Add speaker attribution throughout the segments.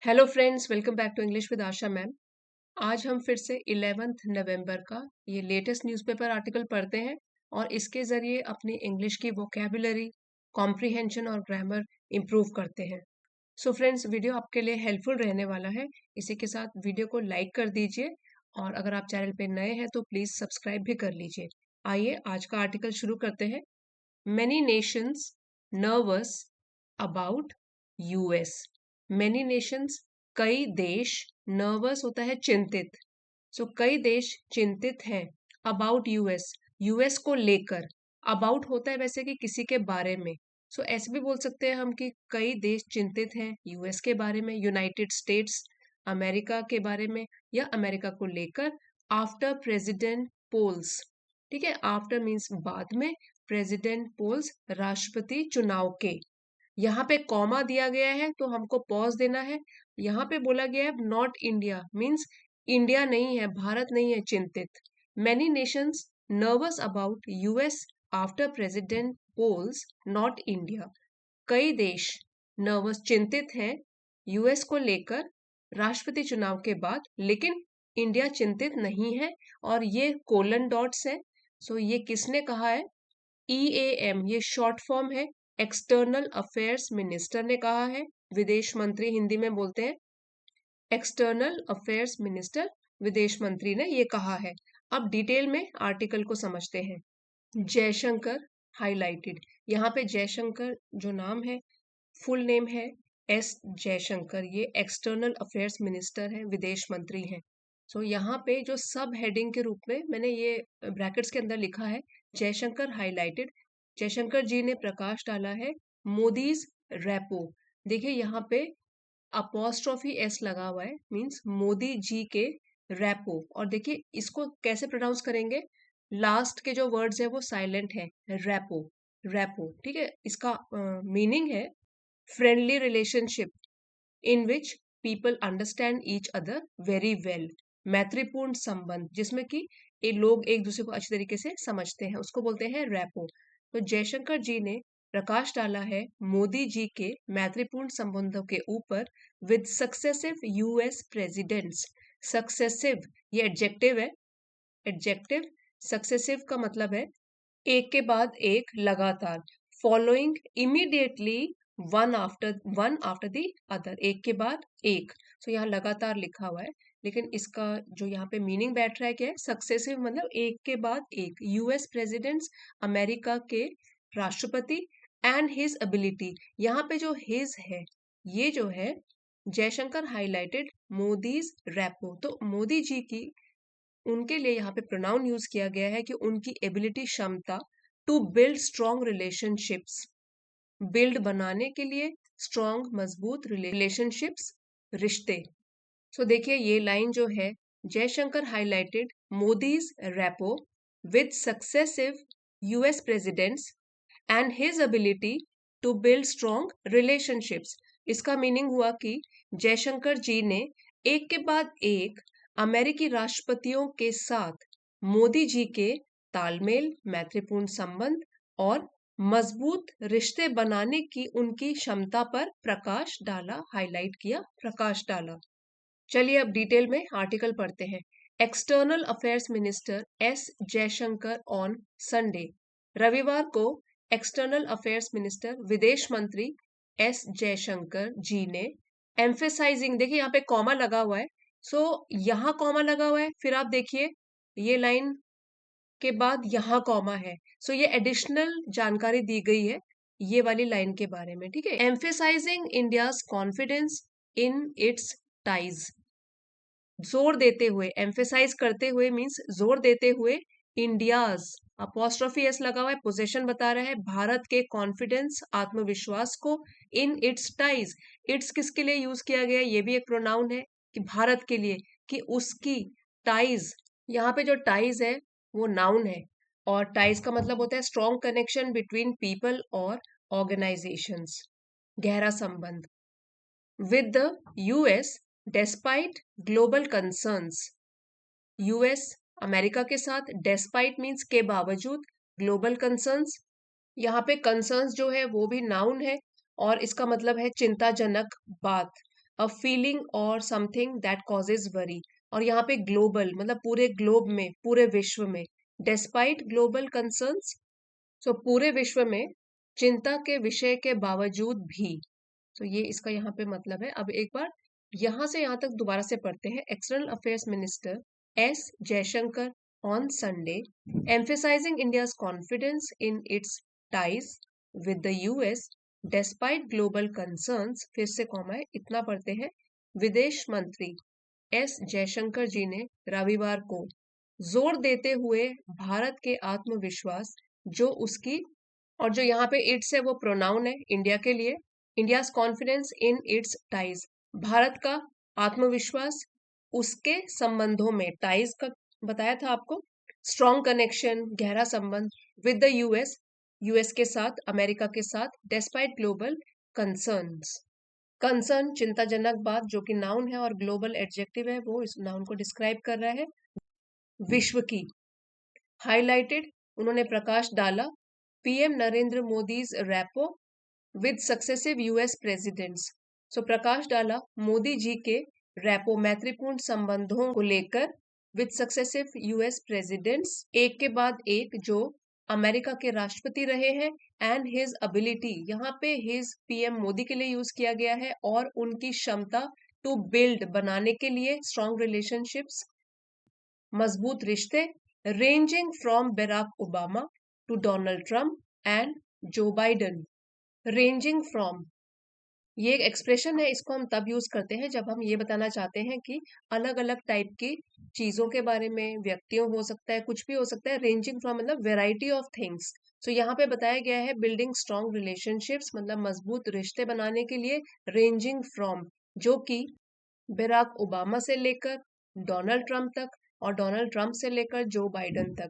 Speaker 1: Hello friends, welcome back to English with Asha ma'am. आज हम फिर से 11 नवंबर का ये लेटेस्ट न्यूज़पेपर आर्टिकल पढ़ते हैं और इसके ज़रिए अपनी इंग्लिश की वोकेबुलरी, कॉम्प्रिहेंशन और ग्रामर इम्प्रूव करते हैं। सो फ्रेंड्स, वीडियो आपके लिए हेल्पफुल रहने वाला है। इसी के साथ वीडियो को लाइक कर दीजिए और अगर आप चैनल पे नए हैं तो प्लीज़ सब्सक्राइब भी कर लीजिए। आइए आज का आर्टिकल शुरू करते हैं। Many nations nervous about US. Many nations कई देश nervous होता है चिंतित. सो कई देश चिंतित हैं अबाउट यूएस यूएस को लेकर. अबाउट होता है वैसे कि किसी के बारे में. सो ऐसे भी बोल सकते हैं हम कि कई देश चिंतित हैं यूएस के बारे में, यूनाइटेड स्टेट्स अमेरिका के बारे में या अमेरिका को लेकर. आफ्टर प्रेसिडेंट पोल्स, ठीक है, आफ्टर मीन्स बाद में, प्रेसिडेंट पोल्स राष्ट्रपति चुनाव के. यहाँ पे कॉमा दिया गया है तो हमको पॉज देना है. यहाँ पे बोला गया है नॉट इंडिया, मीन्स इंडिया नहीं है, भारत नहीं है चिंतित. Many nations nervous about US after president polls not India. कई देश नर्वस चिंतित हैं यूएस को लेकर राष्ट्रपति चुनाव के बाद, लेकिन इंडिया चिंतित नहीं है. और ये कोलन डॉट्स है. सो ये किसने कहा है? EAM, ये शॉर्ट फॉर्म है. एक्सटर्नल अफेयर्स मिनिस्टर ने कहा है. विदेश मंत्री हिंदी में बोलते हैं. एक्सटर्नल अफेयर्स मिनिस्टर, विदेश मंत्री ने ये कहा है. अब डिटेल में आर्टिकल को समझते हैं. जयशंकर हाईलाइटेड. यहाँ पे जयशंकर जो नाम है, फुल नेम है एस जयशंकर. ये एक्सटर्नल अफेयर्स मिनिस्टर है, विदेश मंत्री हैं. सो यहाँ पे जो सब हेडिंग के रूप में मैंने ये ब्रैकेट्स के अंदर लिखा है जयशंकर हाईलाइटेड. जयशंकर जी ने प्रकाश डाला है मोदीज रेपो. देखिए यहाँ पे अपोस्ट्रोफी एस लगा हुआ है, मींस मोदी जी के रेपो. और देखिए इसको कैसे प्रोनाउंस करेंगे, लास्ट के जो वर्ड्स है वो साइलेंट है. रेपो, रेपो, ठीक है. इसका मीनिंग है friendly relationship in which people understand each other very well. मैत्रीपूर्ण संबंध जिसमें कि ये लोग एक दूसरे को अच्छी तरीके से समझते हैं, उसको बोलते हैं रेपो. तो जयशंकर जी ने प्रकाश डाला है मोदी जी के मैत्रीपूर्ण संबंधों के ऊपर with successive US presidents. Successive ये एडजेक्टिव है. एडजेक्टिव. सक्सेसिव का मतलब है एक के बाद एक, लगातार. Following immediately one after the other, एक के बाद एक. सो यहाँ लगातार लिखा हुआ है, लेकिन इसका जो यहाँ पे मीनिंग बैठ रहा है क्या है, सक्सेसिव मतलब एक के बाद एक. यूएस प्रेसिडेंट्स, अमेरिका के राष्ट्रपति, एंड हिज एबिलिटी. यहाँ पे जो हिज है, ये जो है जयशंकर हाईलाइटेड मोदीज रेपो. तो मोदी जी की, उनके लिए यहाँ पे प्रोनाउन यूज किया गया है कि उनकी एबिलिटी, क्षमता, to build strong relationships. Build बनाने के लिए, स्ट्रॉन्ग मजबूत रिलेशनशिप्स, रिश्ते. सो देखिए ये लाइन जो है, Jaishankar highlighted Modi's rapport with successive US presidents and his ability to build strong relationships. इसका मीनिंग हुआ कि जयशंकर जी ने एक के बाद एक अमेरिकी राष्ट्रपतियों के साथ मोदी जी के तालमेल, मैत्रीपूर्ण संबंध और मजबूत रिश्ते बनाने की उनकी क्षमता पर प्रकाश डाला, हाईलाइट किया, प्रकाश डाला. चलिए अब डिटेल में आर्टिकल पढ़ते हैं. External affairs minister S Jaishankar on Sunday. रविवार को एक्सटर्नल अफेयर्स मिनिस्टर, विदेश मंत्री एस जयशंकर जी ने एम्फेसाइजिंग, देखिए यहाँ पे कॉमा लगा हुआ है. सो यहाँ कॉमा लगा हुआ है, फिर आप देखिए ये लाइन के बाद यहाँ कॉमा है. सो ये एडिशनल जानकारी दी गई है ये वाली लाइन के बारे में, ठीक है. Emphasizing India's confidence in its ties. जोर देते हुए, एम्फेसाइज करते हुए मींस जोर देते हुए, इंडियाज, अपोस्ट्रोफी एस लगा हुआ है, पोजीशन बता रहा है भारत के कॉन्फिडेंस, आत्मविश्वास को, इन इट्स टाइज. इट्स किसके लिए यूज किया गया, ये भी एक प्रोनाउन है कि भारत के लिए, कि उसकी टाइज. यहाँ पे जो टाइज है वो नाउन है, और टाइज का मतलब होता है स्ट्रॉन्ग कनेक्शन बिटवीन पीपल और ऑर्गेनाइजेशंस, गहरा संबंध. With the US despite global concerns. US America के साथ, डेस्पाइट मीन्स के बावजूद, ग्लोबल कंसर्न्स. यहाँ पे कंसर्न्स जो है वो भी नाउन है और इसका मतलब है चिंताजनक बात. अ फीलिंग और समथिंग दैट कॉजेज वरी। और यहाँ पे ग्लोबल मतलब पूरे ग्लोब में, पूरे विश्व में, डेस्पाइट ग्लोबल कंसर्न्स, सो पूरे विश्व में चिंता के विषय के बावजूद भी। तो ये इसका यहाँ पे मतलब है। अब एक बार यहाँ से यहाँ तक दोबारा से पढ़ते हैं। External affairs minister S Jaishankar on Sunday emphasizing India's confidence in its ties with the US despite global concerns, फिर से कॉमा है, इतना पढ़ते हैं। विदेश मंत्री एस जयशंकर जी ने रविवार को जोर देते हुए भारत के आत्मविश्वास जो उसकी, और जो यहाँ पे इट्स है वो प्रोनाउन है इंडिया के लिए, India's confidence in its ties, Bharat का आत्मविश्वास उसके संबंधों में, टाइज का बताया था आपको, स्ट्रॉन्ग कनेक्शन, गहरा संबंध, विद द यूएस, यूएस के साथ, अमेरिका के साथ, डेस्पाइट ग्लोबल कंसर्न्स। कंसर्न चिंताजनक बात, जो कि नाउन है, और ग्लोबल एडजेक्टिव है, वो इस नाउन को डिस्क्राइब कर रहा है, विश्व की। हाईलाइटेड उन्होंने प्रकाश डाला PM Narendra Modi's rapport with successive US presidents. So प्रकाश डाला मोदी जी के रैपो मैत्रीपूर्ण संबंधों को लेकर विद सक्सेसिव यूएस प्रेसिडेंट्स, एक के बाद एक जो अमेरिका के राष्ट्रपति रहे हैं, एंड हिज एबिलिटी, यहाँ पे हिज पीएम मोदी के लिए यूज किया गया है, और उनकी क्षमता टू बिल्ड बनाने के लिए स्ट्रॉन्ग रिलेशनशिप्स, मजबूत रिश्ते, ranging from Barack Obama to Donald Trump and Joe Biden. Ranging from ये एक एक्सप्रेशन है, इसको हम तब यूज करते हैं जब हम ये बताना चाहते हैं कि अलग अलग टाइप की चीजों के बारे में, व्यक्तियों हो सकता है, कुछ भी हो सकता है। रेंजिंग फ्रॉम मतलब वेराइटी ऑफ थिंग्स। सो यहाँ पे बताया गया है बिल्डिंग स्ट्रॉन्ग रिलेशनशिप्स मतलब मजबूत रिश्ते बनाने के लिए, रेंजिंग फ्रॉम जो कि बराक ओबामा से लेकर डोनाल्ड ट्रंप तक, और डोनाल्ड ट्रंप से लेकर जो बाइडन तक।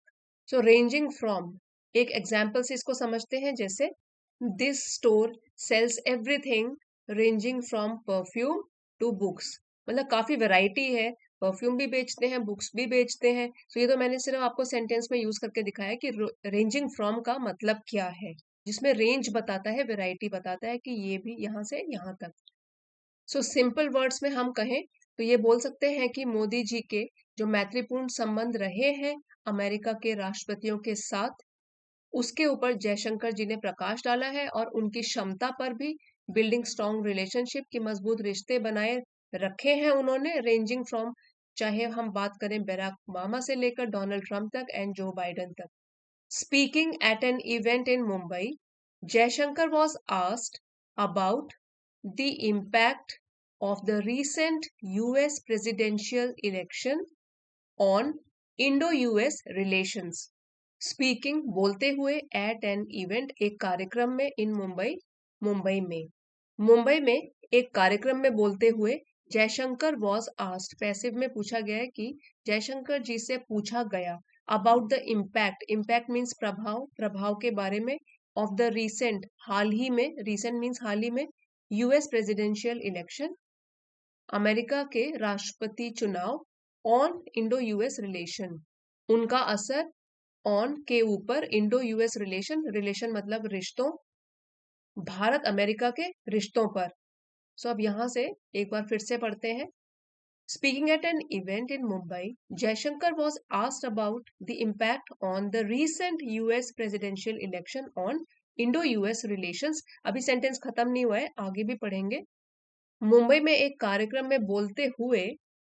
Speaker 1: सो रेंजिंग फ्रॉम, एक एग्जाम्पल से इसको समझते हैं, जैसे this store sells everything ranging from perfume to books, मतलब काफी वैरायटी है, परफ्यूम भी बेचते हैं, बुक्स भी बेचते हैं। तो ये तो मैंने सिर्फ आपको सेंटेंस में यूज करके दिखाया कि रेंजिंग फ्रॉम का मतलब क्या है, जिसमें रेंज बताता है, वैरायटी बताता है कि ये भी यहाँ से यहाँ तक। सो सिंपल वर्ड्स में हम कहें तो ये बोल सकते हैं कि मोदी जी के जो मैत्रीपूर्ण संबंध रहे हैं अमेरिका के राष्ट्रपतियों के साथ, उसके ऊपर जयशंकर जी ने प्रकाश डाला है, और उनकी क्षमता पर भी, बिल्डिंग स्ट्रॉन्ग रिलेशनशिप की मजबूत रिश्ते बनाए रखे हैं उन्होंने, रेंजिंग फ्रॉम, चाहे हम बात करें बराक ओबामा से लेकर डोनाल्ड ट्रंप तक एंड जो बाइडन तक। Speaking at an event in Mumbai, Jaishankar was asked about the impact of the recent US presidential election on Indo-US relations. Speaking बोलते हुए at an event, एक कार्यक्रम में, in मुंबई, मुंबई में एक कार्यक्रम में बोलते हुए, जयशंकर वॉज आस्क्ड, पैसिव में पूछा गया है कि जयशंकर जी से पूछा गया, about the impact, impact means प्रभाव, प्रभाव के बारे में, ऑफ द रिसेंट, हाल ही में, रिसेंट मीन्स हाल ही में, यूएस प्रेसिडेंशियल इलेक्शन, अमेरिका के राष्ट्रपति चुनाव, ऑन इंडो यूएस रिलेशन, उनका असर, ऑन के ऊपर, इंडो यूएस रिलेशन, रिलेशन मतलब रिश्तों, भारत अमेरिका के रिश्तों पर। सो अब यहां से एक बार फिर से पढ़ते हैं। Speaking at an event in Mumbai, Jaishankar was asked about the impact on the recent US presidential election on Indo-US relations। अभी सेंटेंस खत्म नहीं हुआ है, आगे भी पढ़ेंगे। मुंबई में एक कार्यक्रम में बोलते हुए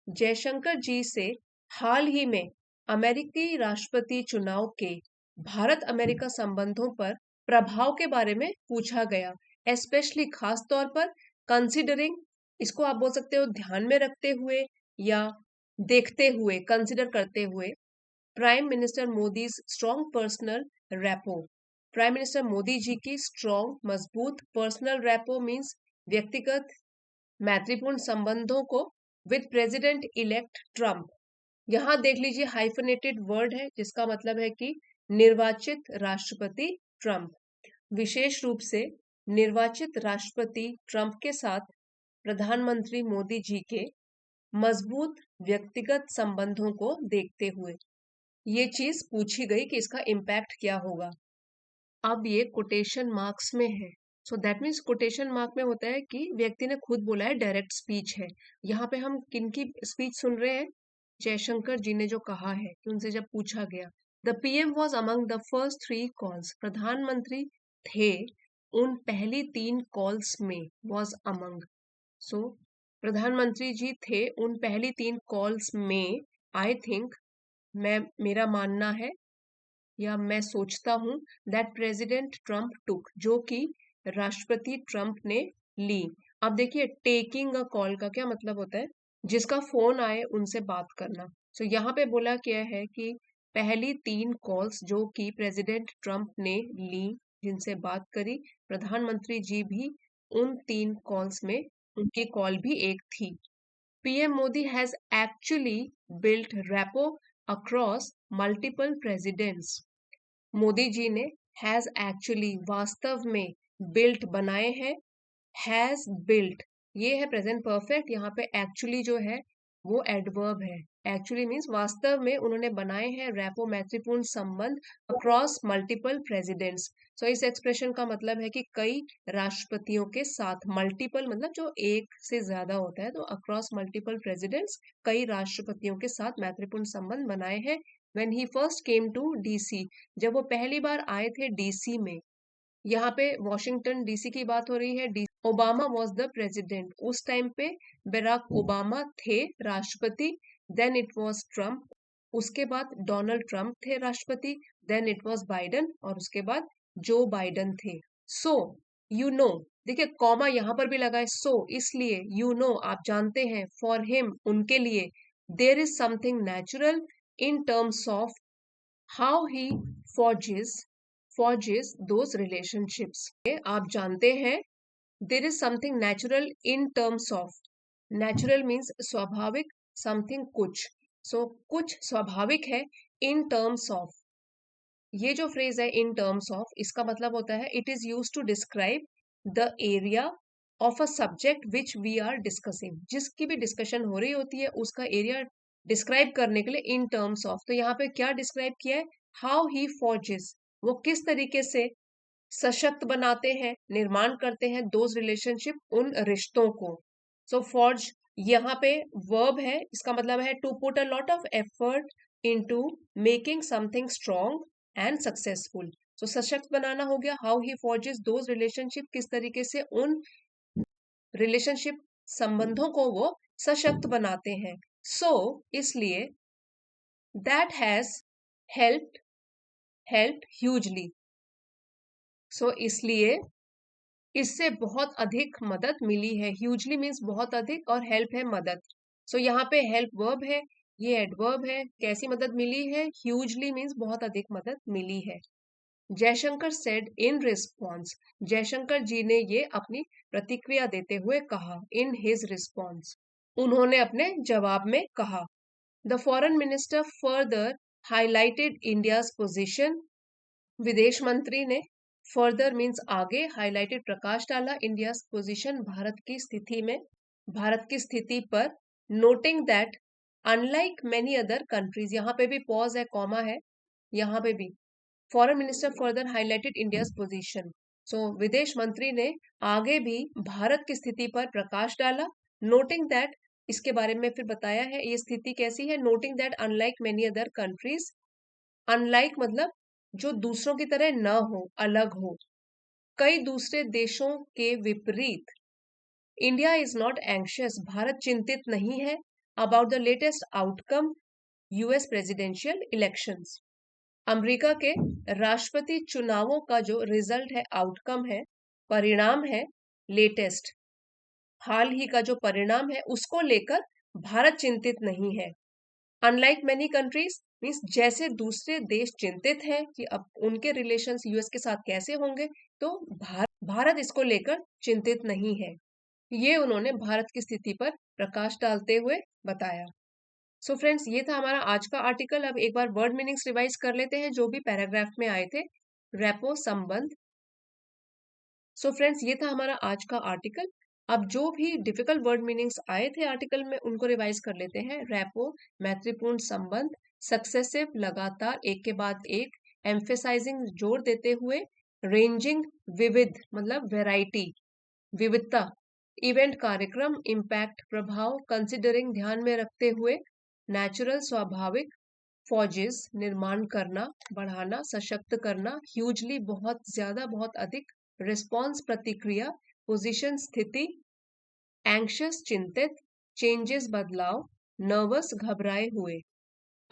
Speaker 1: जयशंकर जी से हाल ही में अमेरिकी राष्ट्रपति चुनाव के भारत अमेरिका संबंधों पर प्रभाव के बारे में पूछा गया, एस्पेशली खास तौर पर, कंसिडरिंग, इसको आप बोल सकते हो ध्यान में रखते हुए या देखते हुए, कंसिडर करते हुए, prime minister Modi strong personal rapport, prime minister Modi ji की स्ट्रॉन्ग मजबूत पर्सनल रैपो मीन्स व्यक्तिगत मैत्रीपूर्ण संबंधों को, विद प्रेसिडेंट इलेक्ट ट्रम्प, यहां देख लीजिए हाइफनेटेड वर्ड है जिसका मतलब है कि निर्वाचित राष्ट्रपति ट्रम्प, विशेष रूप से निर्वाचित राष्ट्रपति ट्रम्प के साथ प्रधानमंत्री मोदी जी के मजबूत व्यक्तिगत संबंधों को देखते हुए ये चीज पूछी गई कि इसका इम्पैक्ट क्या होगा। अब ये कोटेशन मार्क्स में है, so that means quotation mark में होता है कि व्यक्ति ने खुद बोला है, डायरेक्ट स्पीच है। यहाँ पे हम किनकी स्पीच सुन रहे हैं? जयशंकर जी ने जो कहा है कि उनसे जब पूछा गया, the PM was among the first 3 calls, प्रधानमंत्री थे उन पहली 3 कॉल्स में, वॉज अमंग। सो प्रधानमंत्री जी थे उन पहली 3 कॉल्स में। आई थिंक, मैं मेरा मानना है या मैं सोचता हूं, दैट प्रेसिडेंट ट्रम्प टुक, जो कि राष्ट्रपति ट्रम्प ने ली। अब देखिए, टेकिंग अ कॉल का क्या मतलब होता है? जिसका फोन आए उनसे बात करना। सो यहाँ पे बोला क्या है कि पहली 3 कॉल्स जो कि प्रेसिडेंट ट्रम्प ने ली, जिनसे बात करी, प्रधानमंत्री जी भी उन 3 कॉल्स में, उनकी कॉल भी एक थी। PM Modi has actually built rapport across multiple presidents. Modi ji ने हैज एक्चुअली, वास्तव में, बिल्ट, बनाए हैं। हैज बिल्ट, ये है प्रेजेंट परफेक्ट। यहाँ पे एक्चुअली जो है वो एडवर्ब है। एक्चुअली मीन्स वास्तव में उन्होंने बनाए हैं रैपो, मैत्रीपूर्ण संबंध, अक्रॉस मल्टीपल प्रेसिडेंट्स। सो इस एक्सप्रेशन का मतलब है कि कई राष्ट्रपतियों के साथ, मल्टीपल मतलब जो एक से ज्यादा होता है, तो अक्रॉस मल्टीपल प्रेसिडेंट्स, कई राष्ट्रपतियों के साथ मैत्रीपूर्ण संबंध बनाए हैं। When he first came to DC, जब वो पहली बार आए थे डीसी में, यहाँ पे वॉशिंगटन डीसी की बात हो रही है। D Obama was the president, उस टाइम पे बराक ओबामा थे राष्ट्रपति। देन इट वॉज ट्रम्प, उसके बाद डोनाल्ड ट्रम्प थे राष्ट्रपति। देन इट वॉज बाइडन, और उसके बाद जो बाइडन थे। सो यू नो, देखिए कॉमा यहाँ पर भी लगा है, सो इसलिए, यू नो आप जानते हैं, फॉर हिम उनके लिए, there is something natural in terms of how he forges those relationships। आप जानते हैं, there is something natural in terms of, natural means स्वाभाविक, something कुछ, so कुछ स्वाभाविक है, in terms of, ये जो फ्रेज है इन टर्म्स ऑफ, इसका मतलब होता है it is use to describe the area of a subject which we are discussing, जिसकी भी डिस्कशन हो रही होती है उसका एरिया डिस्क्राइब करने के लिए इन टर्म्स ऑफ। तो यहाँ पे क्या डिस्क्राइब किया है? हाउ ही फॉर्जेस, वो किस तरीके से सशक्त बनाते हैं, निर्माण करते हैं, दोज रिलेशनशिप, उन रिश्तों को। सो फॉर्ज यहाँ पे वर्ब है, इसका मतलब है to put a lot of effort into making something strong and successful. So सशक्त बनाना हो गया, how he forges those relationship, किस तरीके से उन रिलेशनशिप, संबंधों को वो सशक्त बनाते हैं। सो इसलिए, that has helped helped hugely, so इसलिए इससे बहुत अधिक मदद मिली है। ह्यूजली मीन्स बहुत अधिक, और हेल्प है मदद। सो यहाँ पे हेल्प वर्ब है, ये एडवर्ब है। कैसी मदद मिली है? ह्यूजली मीन्स बहुत अधिक मदद मिली है। Jaishankar said in response, Jaishankar ji ने ये अपनी प्रतिक्रिया देते हुए कहा। इन हिज रिस्पॉन्स, उन्होंने अपने जवाब में कहा। The foreign minister further highlighted India's position, विदेश मंत्री ने फर्दर मीन्स आगे, हाईलाइटेड प्रकाश डाला, इंडिया पोजीशन, भारत की स्थिति में, भारत की स्थिति पर। Noting that unlike many other countries, यहाँ पे भी पॉज है, कॉमा है, यहाँ पे भी foreign minister further highlighted India position. So विदेश मंत्री ने आगे भी भारत की स्थिति पर प्रकाश डाला। नोटिंग दैट, इसके बारे में फिर बताया है ये स्थिति कैसी है। Noting that unlike many other countries, unlike मतलब जो दूसरों की तरह न हो, अलग हो, कई दूसरे देशों के विपरीत। India is not anxious, Bharat चिंतित नहीं है, about the latest outcome US presidential elections, America के राष्ट्रपति चुनावों का जो रिजल्ट है, आउटकम है, परिणाम है, लेटेस्ट, हाल ही का जो परिणाम है, उसको लेकर भारत चिंतित नहीं है। अनलाइक मेनी कंट्रीज मीन्स जैसे दूसरे देश चिंतित हैं कि अब उनके रिलेशंस यूएस के साथ कैसे होंगे, तो भारत इसको लेकर चिंतित नहीं है। ये उन्होंने भारत की स्थिति पर प्रकाश डालते हुए बताया। सो फ्रेंड्स, ये था हमारा आज का आर्टिकल। अब एक बार वर्ड मीनिंग्स रिवाइज कर लेते हैं जो भी पैराग्राफ में आए थे। रेपो, संबंध। सो फ्रेंड्स, ये था हमारा आज का आर्टिकल। अब जो भी डिफिकल्ट वर्ड मीनिंग्स आए थे आर्टिकल में, उनको रिवाइज कर लेते हैं। रैपो, मैत्रीपूर्ण संबंध। सक्सेसिव, लगातार, एक के बाद एक। एम्फेसाइजिंग, जोर देते हुए। रेंजिंग विविध मतलब वैरायटी, विविधता, इवेंट कार्यक्रम, इम्पैक्ट प्रभाव, कंसिडरिंग ध्यान में रखते हुए, नेचुरल स्वाभाविक, फौजेस निर्माण करना, बढ़ाना, सशक्त करना, ह्यूजली बहुत ज्यादा बहुत अधिक, रिस्पॉन्स प्रतिक्रिया, पोजीशन स्थिति, एंग्शियस चिंतित, चेंजेस बदलाव, नर्वस घबराए हुए।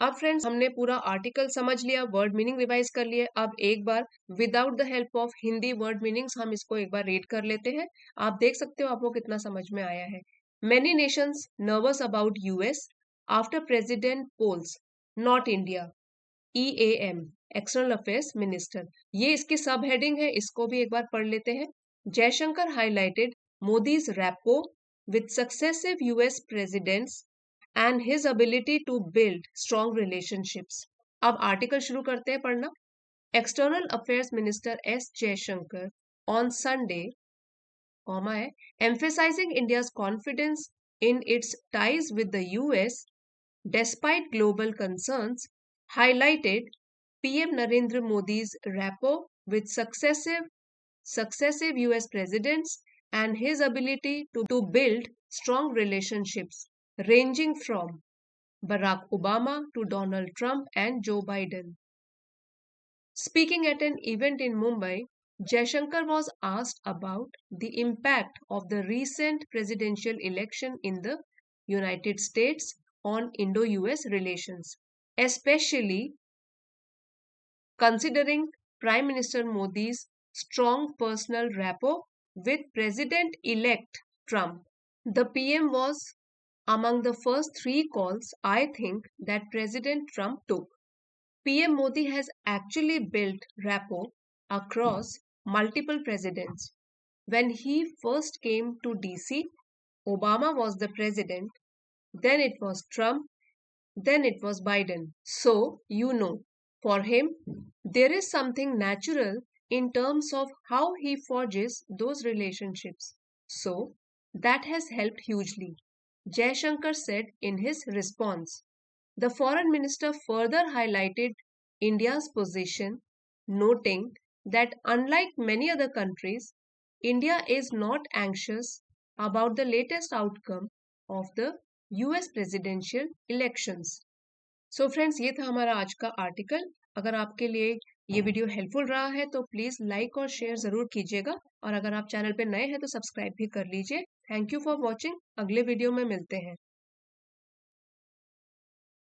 Speaker 1: अब फ्रेंड्स हमने पूरा आर्टिकल समझ लिया, वर्ड मीनिंग रिवाइज कर लिए। अब एक बार without the help of Hindi word meanings हम इसको एक बार रीड कर लेते हैं। आप देख सकते हो आपको कितना समझ में आया है। Many nations nervous about US after president polls not India, EAM external affairs minister. ये इसकी सब हेडिंग है, इसको भी एक बार पढ़ लेते हैं। Jaishankar highlighted Modi's rapport with successive US presidents and his ability to build strong relationships. अब आर्टिकल शुरू करते हैं पढ़ना। External affairs minister S Jaishankar on Sunday, emphasizing India's confidence in its ties with the US despite global concerns, highlighted PM Narendra Modi's rapport with successive US presidents and his ability to build strong relationships ranging from Barack Obama to Donald Trump and Joe Biden. Speaking at an event in Mumbai, Jaishankar was asked about the impact of the recent presidential election in the United States on Indo-US relations, especially considering Prime Minister Modi's strong personal rapport with President-elect Trump. The PM was among the first three calls I think that President Trump took. PM Modi has actually built rapport across multiple presidents. When he first came to DC, Obama was the president, then it was Trump, then it was Biden. So, for him, there is something natural in terms of how he forges those relationships. So, that has helped hugely, Jaishankar said in his response. The foreign minister further highlighted India's position, noting that unlike many other countries, India is not anxious about the latest outcome of the US presidential elections. So friends ये था हमारा आज का article. अगर आपके लिए ये video helpful रहा है तो प्लीज़ लाइक और शेयर ज़रूर कीजिएगा, और अगर आप चैनल पे नए हैं तो सब्सक्राइब भी कर लीजिए। Thank you for watching. अगले वीडियो में मिलते हैं।